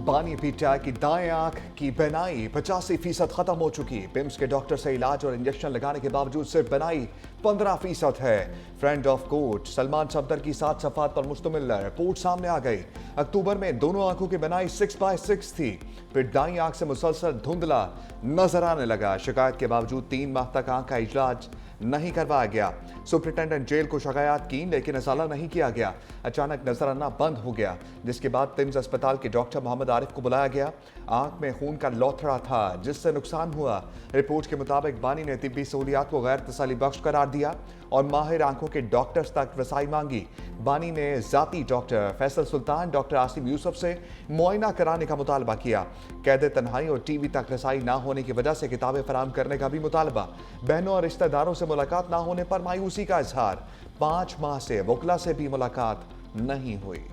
बानी पीटीआई की दाएं आंख की बनाई 85% खत्म हो चुकी। पिम्स के डॉक्टर से इलाज और इंजेक्शन लगाने के बावजूद सिर्फ बनाई 15% है। Friend of court Salman Safdar की 7 सफात पर मुश्तमिल रिपोर्ट सामने आ गई। अक्टूबर में दोनों आंखों की बनाई 6/6 थी, फिर दाई आंख से मुसलसल धुंधला नजर आने लगा। शिकायत के बावजूद 3 माह तक आंख का इलाज नहीं करवाया गया। सुप्रिंटेंडेंट जेल को शिकायत की, लेकिन असाला नहीं किया गया। अचानक नजर आना बंद हो गया, जिसके बाद तिम्स अस्पताल के डॉक्टर मोहम्मद आरिफ को बुलाया गया। आंख में खून का लौथड़ा था, जिससे नुकसान हुआ। रिपोर्ट के मुताबिक बानी ने तिब्बी सहूलियात को गैर तसल्ली बख्श करार दिया और माहिर आंखों के डॉक्टर्स तक रसाई मांगी। बानी ने जाती डॉक्टर फैसल सुल्तान, डॉक्टर आसिम यूसुफ से मुआयना कराने का मुतालबा किया। कैद तन्हाई और टीवी तक रसाई ना होने की वजह से किताबें फराहम करने का भी मुतालबा। बहनों और रिश्तेदारों से मुलाकात ना होने पर मायूसी का इजहार। 5 माह से वकला से भी मुलाकात नहीं हुई।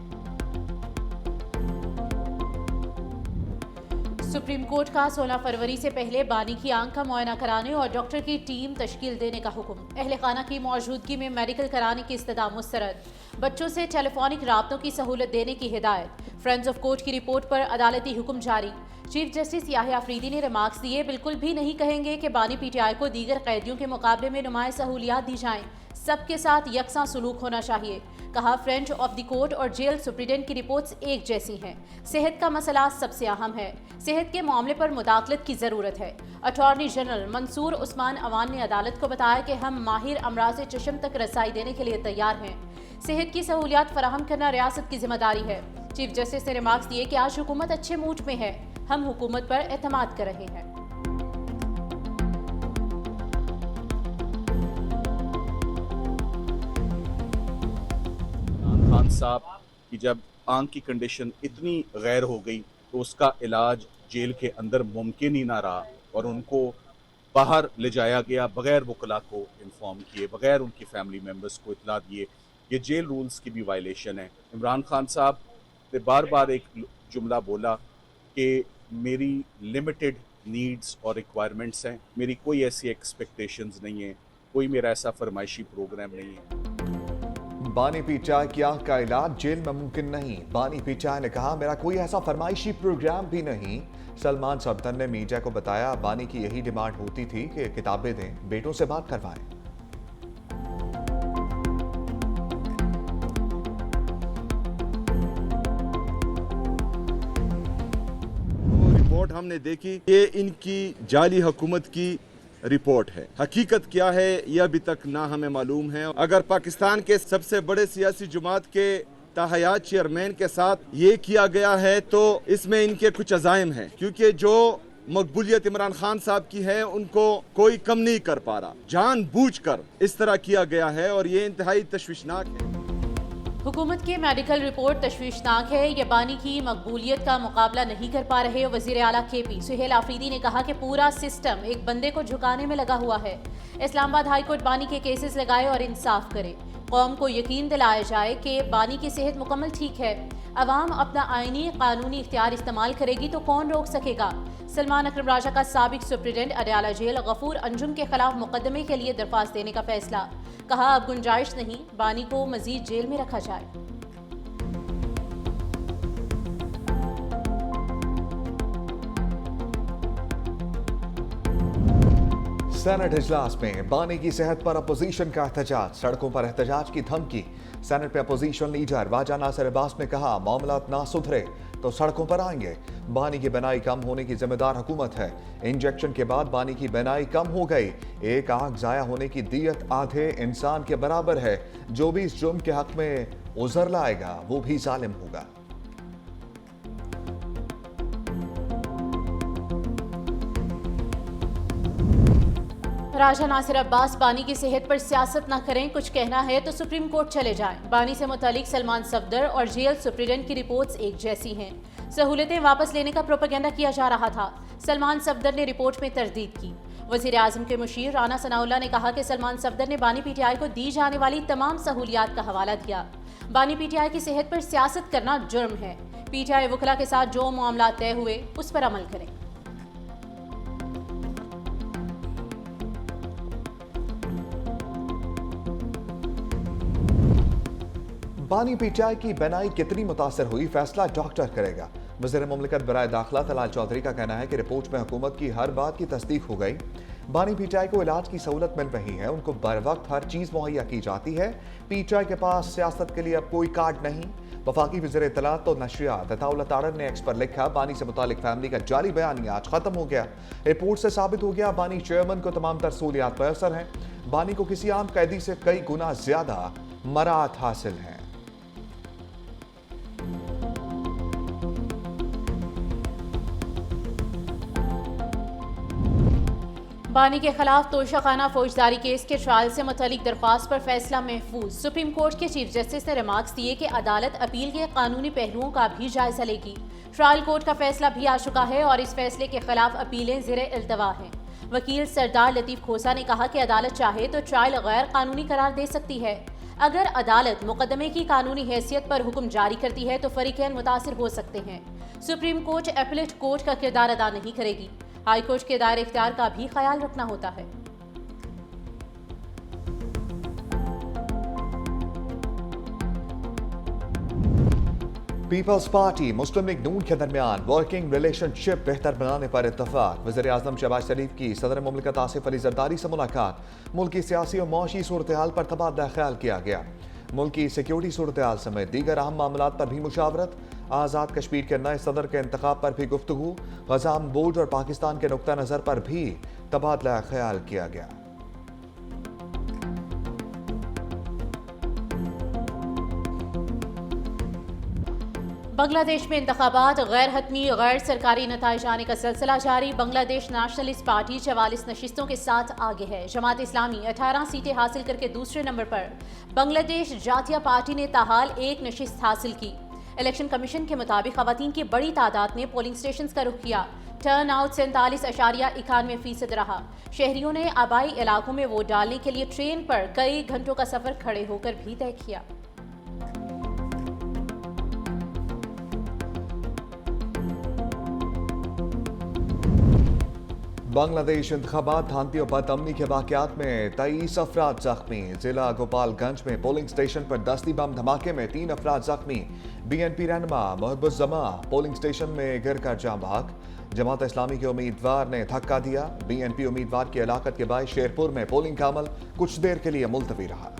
सुप्रीम कोर्ट का 16 फरवरी से पहले बानी की आंख का मुआयना कराने और डॉक्टर की टीम तश्कील देने का हुक्म। अहले खाना की मौजूदगी में मेडिकल कराने की इस्तदा मुस्तरद। बच्चों से टेलीफोनिक राब्तों की सहूलत देने की हिदायत। फ्रेंड्स ऑफ कोर्ट की रिपोर्ट पर अदालती हुक्म जारी। चीफ जस्टिस याहिया अफरीदी ने रिमार्क्स दिए, बिल्कुल भी नहीं कहेंगे कि बानी पीटीआई को दीगर कैदियों के मुकाबले में नुमाया सहूलियात दी जाएं। सबके साथ यकसा सलूक होना चाहिए। कहा, फ्रेंच ऑफ द कोर्ट और जेल सुप्रिटेंडेंट की रिपोर्ट्स एक जैसी हैं। सेहत का मसला सबसे अहम है। सेहत के मामले पर मुदाखलत की जरूरत है। अटॉर्नी जनरल मंसूर उस्मान अवान ने अदालत को बताया कि हम माहिर अमराज चशम तक रसाई देने के लिए तैयार हैं। सेहत की सहूलियात फराहम करना रियासत की जिम्मेदारी है। चीफ जस्टिस ने रिमार्क्स दिए कि आज हुकूमत अच्छे मूड में है। हम हुकूमत पर एतमाद कर रहे हैं। खान साहब की जब आंख की कंडीशन इतनी गैर हो गई तो उसका इलाज जेल के अंदर मुमकिन ही ना रहा और उनको बाहर ले जाया गया बगैर वकला को इन्फॉर्म किए, बगैर उनकी फैमिली मेम्बर्स को इतला दिए। ये जेल रूल्स की भी वायलेशन है। इमरान खान साहब ने बार बार एक जुमला बोला कि मेरी लिमिटेड नीड्स और रिक्वायरमेंट्स हैं, मेरी कोई ऐसी एक्सपेक्टेशंस नहीं है, कोई मेरा ऐसा फरमाइशी प्रोग्राम नहीं है। बानी पीटीआई की आंख का इलाज जेल में मुमकिन नहीं। बानी पीटीआई ने कहा, मेरा कोई ऐसा फरमाइशी प्रोग्राम भी नहीं। सलमान सफदर ने मीडिया को बताया, बानी की यही डिमांड होती थी कि किताबें दें, बेटों से बात करवाएं। रिपोर्ट हमने देखी, ये इनकी जाली हुकूमत की रिपोर्ट है। हकीकत क्या है यह अभी तक ना हमें मालूम है। अगर पाकिस्तान के सबसे बड़े सियासी जमात के ताहयात चेयरमैन के साथ ये किया गया है तो इसमें इनके कुछ अजाइम हैं, क्योंकि जो मकबूलियत इमरान खान साहब की है उनको कोई कम नहीं कर पा रहा। जानबूझकर इस तरह किया गया है और ये इंतहाई तशवीशनाक है। हुकूमत की मेडिकल रिपोर्ट तशवीशनाक है। ये बानी की मकबूलियत का मुकाबला नहीं कर पा रहे। वज़ीर आला KP सुहेल आफरीदी ने कहा कि पूरा सिस्टम एक बंदे को झुकाने में लगा हुआ है। इस्लामाबाद हाई कोर्ट बानी के केसेस लगाए और इंसाफ करे। कौम को यकीन दिलाया जाए कि बानी की सेहत मुकम्मल ठीक है। अवाम अपना आईनी कानूनी इख्तियार इस्तेमाल करेगी तो कौन रोक सकेगा। सलमान अकरम राजा का साबिक सुप्रिटेंडेंट अडयाला जेल गफूर अंजुम के खिलाफ मुकदमे के लिए दरख्वास्त देने का फैसला। कहा, अब गुंजाइश नहीं, बानी को मजीद जेल में रखा जाए। सेनेट इजलास में बानी की सेहत पर अपोजिशन का एहतजाज। सड़कों पर एहतजाज की धमकी। सेनेट में अपोजिशन लीडर वाजा नासिर अब्बास ने कहा, मामलात ना सुधरे तो सड़कों पर आएंगे। बानी की बनाई कम होने की जिम्मेदार हुकूमत है। इंजेक्शन के बाद बानी की बनाई कम हो गई। एक आंख जाया होने की दियत आधे इंसान के बराबर है। जो भी इस जुर्म के हक में उजर लाएगा वो भी जालिम होगा। राजा नासिर अब्बास, बानी की सेहत पर सियासत न करें, कुछ कहना है तो सुप्रीम कोर्ट चले जाएं। बानी से मुतालिक सलमान सफदर और जेल सुप्रिटेंडेंट की रिपोर्ट्स एक जैसी हैं। सहूलतें वापस लेने का प्रोपेगेंडा किया जा रहा था। सलमान सफदर ने रिपोर्ट में तरदीद की। वज़ीर आज़म के मुशीर राना सनाउल्लाह ने कहा कि सलमान सफदर ने बानी पीटीआई को दी जाने वाली तमाम सहूलियात का हवाला दिया। बानी पीटीआई की सेहत पर सियासत करना जुर्म है। पीटीआई वकला के साथ जो मामला तय हुए उस पर अमल करें। बानी पीटीआई की बनाई कितनी मुतासर हुई, फैसला डॉक्टर करेगा। वज़ीर मुमलिकत बराए दाखिला तलाल चौधरी का कहना है कि रिपोर्ट में हुकूमत की हर बात की तस्दीक हो गई। बानी पीटीआई को इलाज की सहूलत मिल रही है, उनको बर वक्त हर चीज़ मुहैया की जाती है। पीटीआई के पास सियासत के लिए अब कोई कार्ड नहीं। वफाकी वज़ीर इत्तलात तो नशरियात अताउल्लाह तारड़ ने एक्स पर लिखा, बानी से मुतालिक फैमिली का जाली बयानी आज खत्म हो गया। रिपोर्ट से साबित हो गया बानी चेयरमैन को तमाम तर सहूलियात मैसर हैं। बानी को किसी आम कैदी से कई गुना ज्यादा मराहत हासिल हैं। बानी के खिलाफ तोशाखाना फौजदारी केस के ट्रायल से मुतालिक दरख्वास्त पर फैसला महफूज। सुप्रीम कोर्ट के चीफ जस्टिस ने रिमार्क्स दिए कि अदालत अपील के कानूनी पहलुओं का भी जायजा लेगी। ट्रायल कोर्ट का फैसला भी आ चुका है और इस फैसले के खिलाफ अपीलें ज़ेरे इल्तवा हैं। वकील सरदार लतीफ खोसा ने कहा कि अदालत चाहे तो ट्रायल गैर कानूनी करार दे सकती है। अगर अदालत मुकदमे की कानूनी हैसियत पर हुक्म जारी करती है तो फरीकैन मुतासिर हो सकते हैं। सुप्रीम कोर्ट एपलेट कोर्ट का किरदार अदा नहीं करेगी। हाई कोर्ट के दायरे इख्तियार का भी ख्याल रखना होता है। पीपल्स पार्टी मुस्लिम लीग नून के दरमियान वर्किंग रिलेशनशिप बेहतर बनाने पर इत्तफाक। वज़ीर आज़म शहबाज शरीफ की सदर मुमलिकत आसिफ अली जरदारी से मुलाकात। मुल्क की सियासी और मौशी सूरत हाल पर तबादला ख्याल किया गया। मुल्क की सिक्योरिटी सूरत हाल समेत दीगर अहम मामलात पर भी मुशावरत। आज़ाद कश्मीर के नए सदर के इंतखाब पर भी गुफ्तगू। गज़ाम बोर्ड और पाकिस्तान के नुक्ता नज़र पर भी तबादला ख्याल किया गया। बांग्लादेश में इंतखाबात गैर हतमी गैर सरकारी नताइज आने का सिलसिला जारी। बांग्लादेश नेशनलिस्ट पार्टी 44 नशिस्तों के साथ आगे है। जमात इस्लामी 18 सीटें हासिल करके दूसरे नंबर पर। बांग्लादेश जातिया पार्टी ने ताहाल 1 नशिस्त हासिल की। इलेक्शन कमीशन के मुताबिक खवातीन की बड़ी तादाद ने पोलिंग स्टेशन का रुख किया। टर्न आउट 47.91% रहा। शहरियों ने आबाई इलाकों में वोट डालने के लिए ट्रेन पर कई घंटों का सफर खड़े होकर भी तय किया। बांग्लादेश इंतखाबात धांधली और बदअमनी के वाकयात में 23 अफराद जख्मी। जिला गोपालगंज में पोलिंग स्टेशन पर दस्ती बम धमाके में 3 अफराद जख्मी। BNP रहनुमा मोहब्बुज़्ज़मा पोलिंग स्टेशन में गिर कर जाँ बहक। जमात इस्लामी के उम्मीदवार ने धक्का दिया। BNP उम्मीदवार की हलाकत के बाद शेरपुर में पोलिंग का अमल कुछ देर के लिए मुलतवी रहा।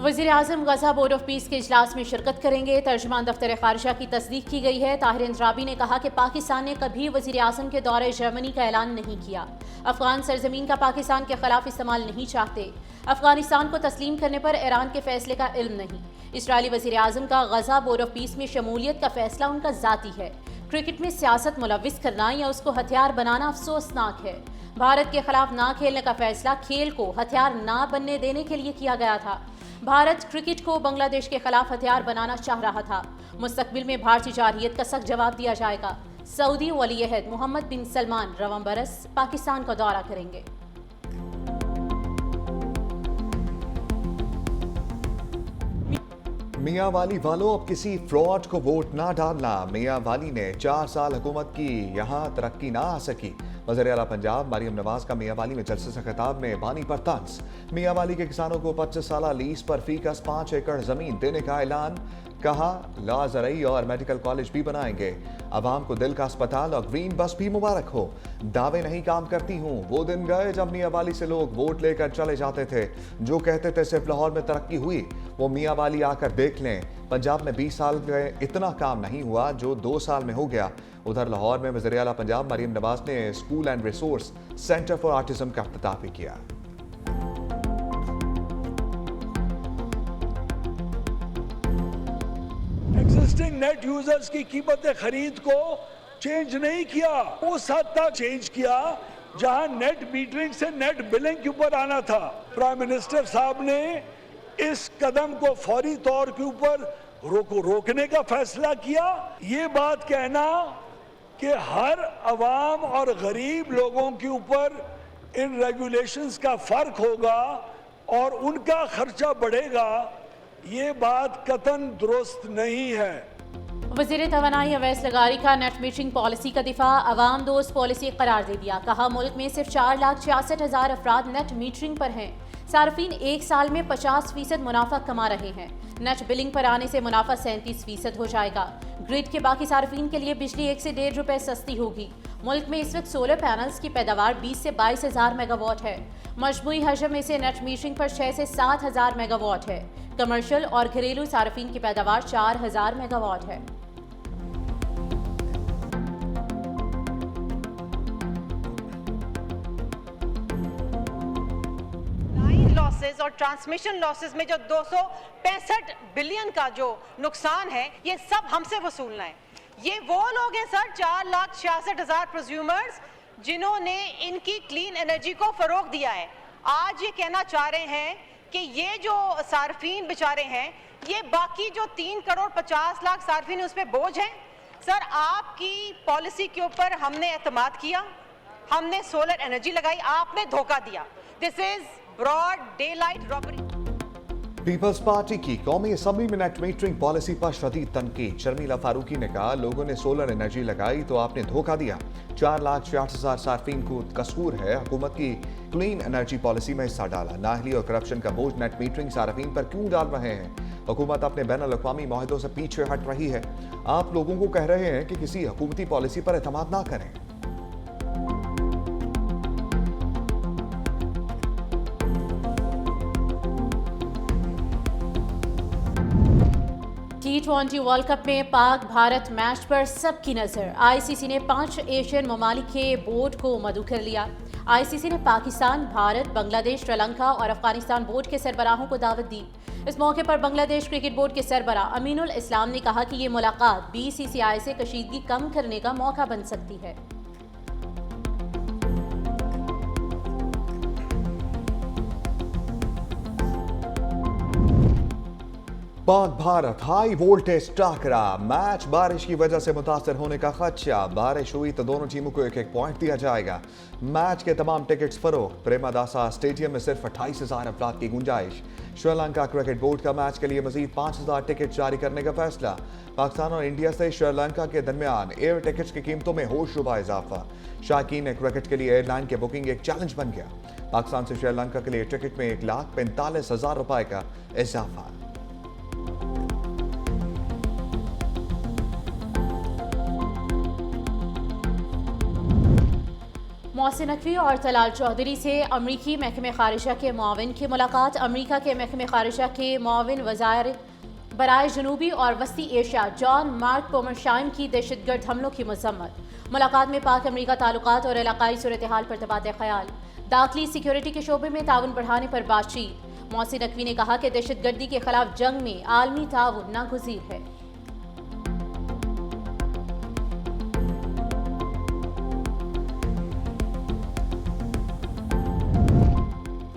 वज़ीर आज़म गज़ा बोर्ड ऑफ पीस के इजलास में शिरकत करेंगे। तर्जुमान दफ्तर खारिजा की तस्दीक की गई है। ताहिर इंद्राबी ने कहा कि पाकिस्तान ने कभी वज़ीर आज़म के दौरे जर्मनी का ऐलान नहीं किया। अफगान सरजमीन का पाकिस्तान के खिलाफ इस्तेमाल नहीं चाहते। अफगानिस्तान को तस्लीम करने पर ईरान के फैसले का इल्म नहीं। इसराइली वज़ीर आज़म का गज़ा बोर्ड ऑफ पीस में शमूलियत का फैसला उनका ज़ाती है। क्रिकेट में सियासत मुलविस करना या उसको हथियार बनाना अफसोसनाक है। भारत के खिलाफ ना खेलने का फैसला खेल को हथियार ना बनने देने के लिए किया गया था। भारत क्रिकेट को बांग्लादेश के खिलाफ हथियार बनाना चाह रहा था। मुस्तकबिल में भारतीय जारहियत का सख्त जवाब दिया जाएगा। सऊदी वली अहद मोहम्मद बिन सलमान रवां बरस पाकिस्तान का दौरा करेंगे। मियाँ वाली वालों, अब किसी फ्रॉड को वोट ना डालना। मियाँ वाली ने 4 साल हुकूमत की, यहाँ तरक्की ना आ सकी। वज़ीर आला पंजाब मरियम नवाज का मियाँ वाली में जलसे से खिताब में बानी पर तंज। मियाँ वाली के किसानों को 25 साल लीज पर फीकस 5 एकड़ जमीन देने का ऐलान। कहा लॉ ज़रई और मेडिकल कॉलेज भी बनाएंगे। अवाम को दिल का अस्पताल और ग्रीन बस भी मुबारक हो। दावे नहीं काम करती हूँ। वो दिन गए जब मियाँ वाली से लोग वोट लेकर चले जाते थे। जो कहते थे सिर्फ लाहौर में तरक्की हुई, वो मियाँ वाली आकर देख लें। पंजाब में 20 साल गए, इतना काम नहीं हुआ जो 2 साल में हो गया। उधर लाहौर में वज़ीर आला पंजाब मरियम नवाज ने school and resource centre for autism का इफ्तिताह भी किया। एग्जिस्टिंग नेट यूजर्स की कीमत खरीद को चेंज नहीं किया, उस हद तक चेंज किया जहां नेट मीटरिंग से नेट बिलिंग के ऊपर आना था। प्राइम मिनिस्टर साहब ने इस कदम को फौरी तौर के ऊपर रोकने का फैसला किया। ये बात कहना कि हर अवाम और गरीब लोगों के ऊपर इन रेगुलेशंस का फर्क होगा और उनका खर्चा बढ़ेगा, ये बात कतन दुरुस्त नहीं है। वज़ीर तवानाई अवैस लगारी का नेट मीटरिंग पॉलिसी का दिफा अवाम दोस्त पॉलिसी करार दे दिया। कहा मुल्क में सिर्फ 4,66,000 अफराद नेट मीटरिंग पर हैं। सार्फिन एक साल में 50% मुनाफा कमा रहे हैं। नेट बिलिंग पर आने से मुनाफा 37% हो जाएगा। ग्रिड के बाकी सार्फिन के लिए बिजली 1 से 1.5 रुपए सस्ती होगी। मुल्क में इस वक्त सोलर पैनल्स की पैदावार 20 से 22 हज़ार मेगावाट है। मजमूई हजम में से नेट मीटरिंग पर 6 से 7 हज़ार मेगावाट है। कमर्शियल और घरेलू सार्फिन की पैदावार 4,000 मेगावाट है। लॉसेस और ट्रांसमिशन लॉसेस में जो 265 बिलियन का जो नुकसान है, ये सब हमसे वसूलना है। ये वो लोग हैं सर, 4,66,000 प्रोज्यूमर्स जिन्होंने इनकी क्लीन एनर्जी को फरोग दिया है। आज ये कहना चाह रहे हैं कि ये जो सार्फिन बेचारे हैं, ये बाकी जो 3,50,00,000 सार्फिन उस पर बोझ हैं। सर, आपकी पॉलिसी के ऊपर हमने एतमाद किया, हमने सोलर एनर्जी लगाई, आपने धोखा दिया। This is broad daylight robbery. Peoples party की कौमी असम्बली में नेट मीटरिंग पॉलिसी पर शदीद तनकीद। शर्मिला फारूकी ने कहा, लोगों ने सोलर एनर्जी लगाई तो आपने धोखा दिया। 4,66,000 सार्फिन को कसूर है हुकूमत की क्लीन एनर्जी पॉलिसी में हिस्सा डाला। नाअहली और करप्शन का बोझ नेट मीटरिंग सार्फिन पर क्यों डाल रहे हैं? हुकूमत अपने बैन अल-अक़वामी मुआहदों से पीछे हट रही है। आप लोगों को कह रहे हैं कि किसी हुकूमती पॉलिसी पर एतमाद ना करें। T20 वर्ल्ड कप में पाक भारत मैच पर सबकी नजर। आईसीसी ने 5 एशियन ममालिक के बोर्ड को मदऊ कर लिया। आईसीसी ने पाकिस्तान, भारत, बांग्लादेश, श्रीलंका और अफगानिस्तान बोर्ड के सरबराहों को दावत दी। इस मौके पर बांग्लादेश क्रिकेट बोर्ड के सरबराह अमीनुल इस्लाम ने कहा कि ये मुलाकात बीसीसीआई से कशीदगी कम करने का मौका बन सकती है। Pak Bharat high voltage टाकरा। Match बारिश की वजह से मुतासर होने का खदशा। बारिश हुई तो दोनों टीमों को 1-1 पॉइंट दिया जाएगा। मैच के तमाम टिकट्स फरोख्त। प्रेमदासा स्टेडियम में सिर्फ 28,000 अफराद की गुंजाइश। श्रीलंका क्रिकेट बोर्ड का मैच के लिए मजीद 5,000 टिकट जारी करने का फैसला। पाकिस्तान और इंडिया से श्रीलंका के दरमियान एयर टिकट्स की कीमतों में होशरुबा इजाफा। शाकीन क्रिकेट के लिए एयरलाइन के बुकिंग एक चैलेंज बन गया। पाकिस्तान से श्रीलंका के लिए टिकट में 1,45,000 रुपए का इजाफा। मोहसिन नकवी और तलाल चौधरी से अमरीकी महकमे खारिजा के मुआविन की मुलाकात। अमरीका के महकमे खारिजा के मुआविन वज़ार बराए जनूबी और वस्ती एशिया जॉन मार्क पोमरशाइम की दहशतगर्द हमलों की मजम्मत। मुलाकात में पाक अमरीका ताल्लुकात और इलाकाई सूरत हाल पर तबादला ख्याल। दाखिली सिक्योरिटी के शोबे में ताउन बढ़ाने पर बातचीत। मोहसिन नकवी ने कहा कि दहशतगर्दी के खिलाफ जंग में आलमी ताउन नागुज़ीर है।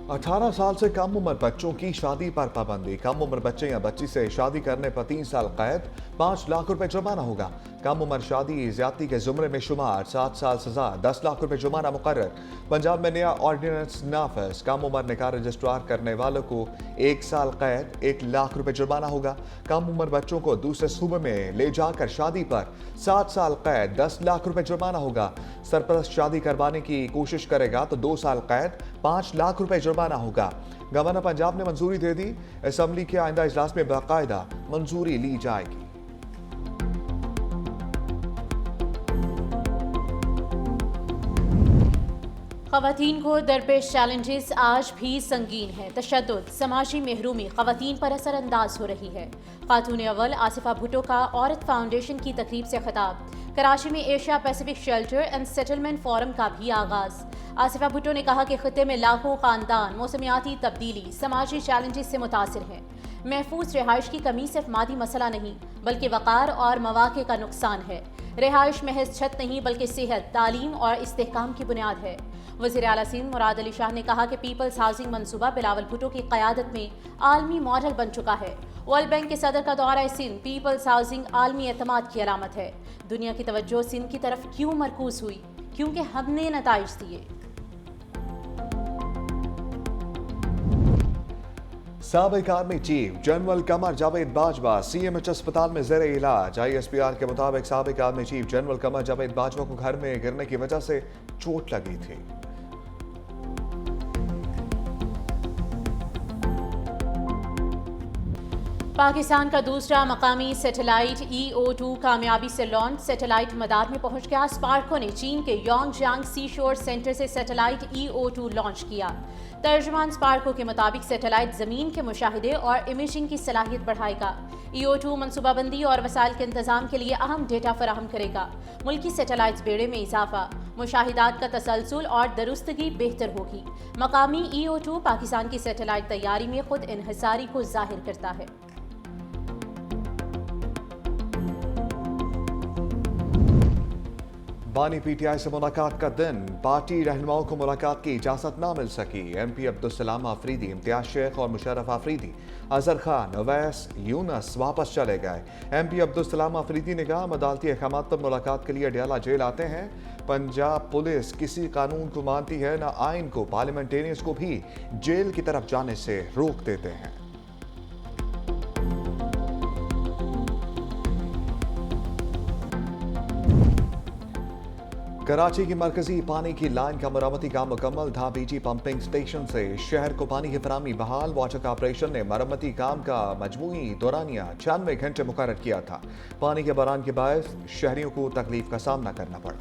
18 साल से कम उम्र बच्चों की शादी पर पाबंदी। कम उम्र बच्चे या बच्ची से शादी करने पर 3 साल कैद, 5 लाख रुपए जुर्माना होगा। कम उम्र शादी ज्यादती के जुमरे में शुमार, 7 साल सजा, 10 लाख रुपए जुर्माना मुकर्रर। पंजाब में नया ऑर्डिनेंस नाफिज। कम उम्र निकाह रजिस्ट्रार करने वालों को 1 साल कैद, 1 लाख रुपए जुर्माना होगा। कम उम्र बच्चों को दूसरे सूबे में ले जाकर शादी पर 7 साल कैद, 10 लाख रुपए जुर्माना होगा। सरपरस्त शादी करवाने की कोशिश करेगा तो 2 साल कैद, 5 लाख रुपए जुर्माना होगा। गवर्नर पंजाब ने मंजूरी दे दी। असेंबली के आइंदा इजलास में बाकायदा मंजूरी ली जाएगी। ख़वातीन को दरपेश चैलेंजेस आज भी संगीन है। तशद्दुद, समाजी महरूमी ख़वातीन पर असरअंदाज हो रही है। खातून अव्वल आसिफा भुट्टो का औरत फाउंडेशन की तकरीब से खिताब। कराची में Asia Pacific shelter and settlement forum का भी आगाज। आसिफा भुट्टो ने कहा कि खित्ते में लाखों खानदान मौसमियाती तब्दीली, समाजी चैलेंजेस से मुतासिर हैं। महफूज रिहाइश की कमी सिर्फ मादी मसला नहीं बल्कि वक़ार और मौक़े का नुकसान है। रिहाइश महज छत नहीं बल्कि सेहत, तालीम और इस्तेहकाम की बुनियाद है। वज़ीर आला सिंध मुराद अली शाह ने कहा कि पीपल्स हाउसिंग मनसूबा बिलावल भुट्टो की क़यादत में आलमी मॉडल बन चुका है। वर्ल्ड बैंक के सदर का दौरा सिंध पीपल्स हाउसिंग आलमी एतमाद की अलामत है। दुनिया की तवज्जो सिंध की तरफ क्यों मरकूज हुई? क्योंकि हमने नताइज दिए। साबिक army chief general Qamar Javed Bajwa CMH अस्पताल में ज़ेरे इलाज। आईएसपीआर के मुताबिक साबिक army chief general Qamar Javed Bajwa को घर में गिरने की वजह से चोट लगी थी। पाकिस्तान का दूसरा मकामी सैटेलाइट EO2 कामयाबी से लॉन्च। सैटेलाइट मदार में पहुंच गया। स्पार्को ने चीन के योंगजांग सी शोर सेंटर से सैटेलाइट EO2 लॉन्च किया। तर्जुमान स्पार्को के मुताबिक सैटेलाइट जमीन के मुशाहिदे और इमेजिंग की सलाहियत बढ़ाएगा। EO2 मनसूबाबंदी और वसाइल के इंतजाम के लिए अहम डेटा फराहम करेगा। मुल्की सैटेलाइट बेड़े में इजाफा, मुशाहिदात का तसलसल और दुरुस्तगी बेहतर होगी। मकामी EO2 पाकिस्तान की सैटेलाइट तैयारी में खुद इन्हिसारी को जाहिर करता है। बानी पीटीआई से मुलाकात का दिन, पार्टी रहनुमाओं को मुलाकात की इजाजत ना मिल सकी। MP अब्दुल सलाम आफरीदी, इम्तियाज शेख और मुशर्रफ आफरीदी, अजहर खान, अवैस यूनस वापस चले गए। MP अब्दुल सलाम आफरीदी ने कहा, हम अदालती अहकामात पर मुलाकात के लिए अडयाला जेल आते हैं। पंजाब पुलिस किसी कानून को मानती है न आइन को। पार्लियामेंटेरियंस को भी जेल की तरफ जाने से रोक देते हैं। कराची की मरकजी पानी की लाइन का मरम्मती काम मुकम्मल। धाबीजी पंपिंग स्टेशन से शहर को पानी की फराहमी बहाल। वाटर कॉर्पोरेशन ने मरम्मती काम का मजमूई दौरानिया 96 घंटे मुकर्रर किया था। पानी के बहरान के बायस शहरियों को तकलीफ का सामना करना पड़ा।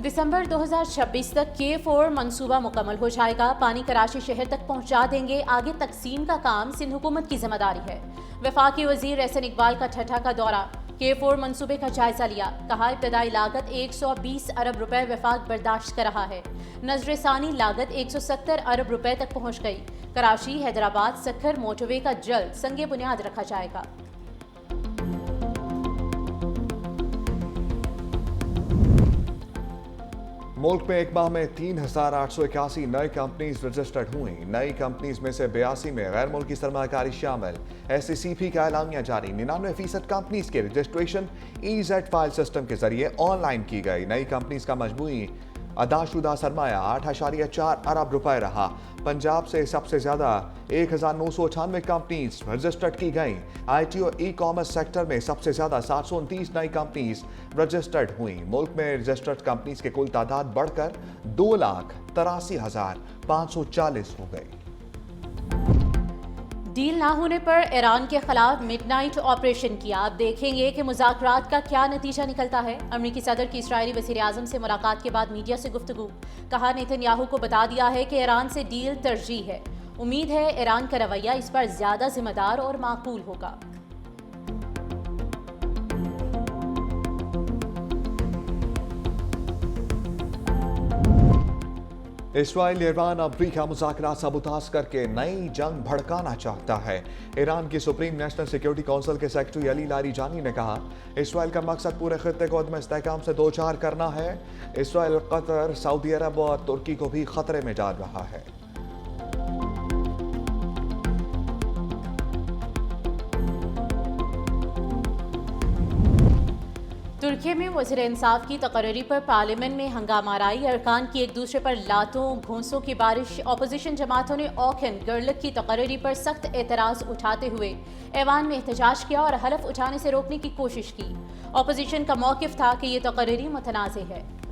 दिसंबर 2026 तक K4 मंसूबा मुकम्मल हो जाएगा। पानी कराची शहर तक पहुंचा देंगे। आगे तकसीम का काम सिंध हुकूमत की जिम्मेदारी है। वफाकी वजीर एहसन इकबाल का ठट्ठा का दौरा। K4 मंसूबे का जायजा लिया। कहा, इब्तदाई लागत 120 अरब रुपए वफाक बर्दाश्त कर रहा है। नजरसानी लागत 170 अरब रुपए तक पहुंच गई। कराची हैदराबाद सक्खर मोटरवे का जल्द संगे बुनियाद रखा जाएगा। मुल्क में एक माह में 3,881 नई कंपनीज रजिस्टर्ड हुई। नई कंपनीज में से 82 में गैर मुल्की सरमाकारी शामिल। SCCP का एलामिया जारी। 99% कंपनीज के रजिस्ट्रेशन EZ फाइल सिस्टम के जरिए ऑनलाइन की गई। नई कंपनीज का मजमूई अदाशुदा सरमाया 8.4 अरब रुपए रहा। पंजाब से सबसे ज्यादा 1,998 कंपनीज रजिस्टर्ड की गई। IT और ई-कॉमर्स सेक्टर में सबसे ज्यादा 729 नई कंपनीज रजिस्टर्ड हुई। मुल्क में रजिस्टर्ड कंपनीज की कुल तादाद बढ़कर 2,83,540 हो गई। डील ना होने पर ईरान के खिलाफ मिडनाइट ऑपरेशन किया। अब देखेंगे कि मुज़ाकरात का क्या नतीजा निकलता है। अमरीकी सदर की इस्राईली वज़ीर आज़म से मुलाकात के बाद मीडिया से गुफ्तगू। कहा, नेतन्याहू को बता दिया है कि ईरान से डील तरजीह है। उम्मीद है ईरान का रवैया इस पर ज्यादा जिम्मेदार और माकूल होगा। इसराइल ईरान अमरीका मुज़ाकरात सबूताज करके नई जंग भड़काना चाहता है। ईरान की सुप्रीम नेशनल सिक्योरिटी काउंसिल के सेक्रेटरी अली लारीजानी ने कहा, इसराइल का मकसद पूरे खित्ते को अदम इस्तेहकाम से दो चार करना है। इसराइल कतर, सऊदी अरब और तुर्की को भी खतरे में डाल रहा है। तुर्की में वज़ीर इंसाफ की तकरीरी पर पार्लियामेंट में हंगामा राई। अरकान की एक दूसरे पर लातों घूंसों की बारिश। अपोजिशन जमातों ने ऑकन गर्लक की तकरीरी पर सख्त एतराज़ उठाते हुए ऐवान में एहतजाज किया और हलफ उठाने से रोकने की कोशिश की। अपोजिशन का मौक़िफ़ था कि ये तकरीरी मुतनाज़ है।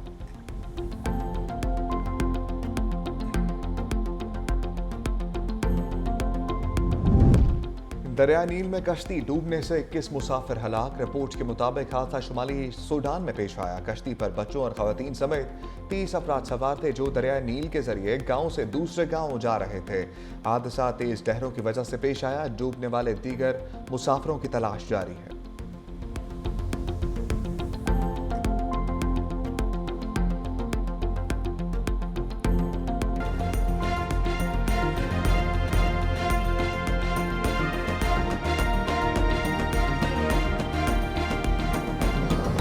दरिया नील में कश्ती डूबने से 21 मुसाफिर हलाक। रिपोर्ट के मुताबिक हादसा शुमाली सूडान में पेश आया। कश्ती पर बच्चों और खवातीन समेत 30 अफराद सवार थे जो दरिया नील के जरिए गांव से दूसरे गांव जा रहे थे। हादसा तेज लहरों की वजह से पेश आया। डूबने वाले दीगर मुसाफिरों की तलाश जारी है।